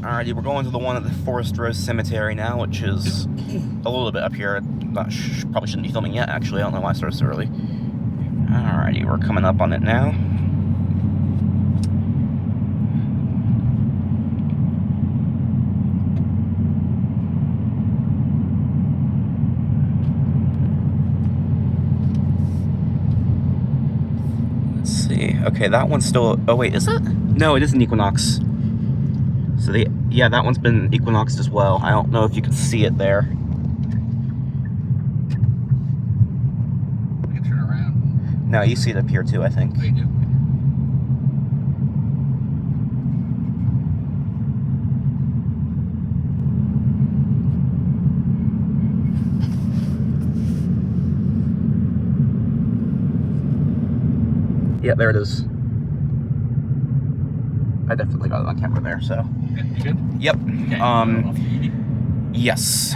Alrighty, we're going to the one at the Forest Rose Cemetery now, which is a little bit up here. Probably shouldn't be filming yet, actually. I don't know why I started so early. Alrighty, we're coming up on it now. Let's see. Okay, that one's still... Oh, wait, is it? No, it is an Equinox. So, yeah, that one's been Equinoxed as well. I don't know if you can see it there. You can turn around. No, you see it up here too, I think. Oh, you do? Yeah, there it is. I definitely got it on camera there, so. You good? Yep. Okay, Yes.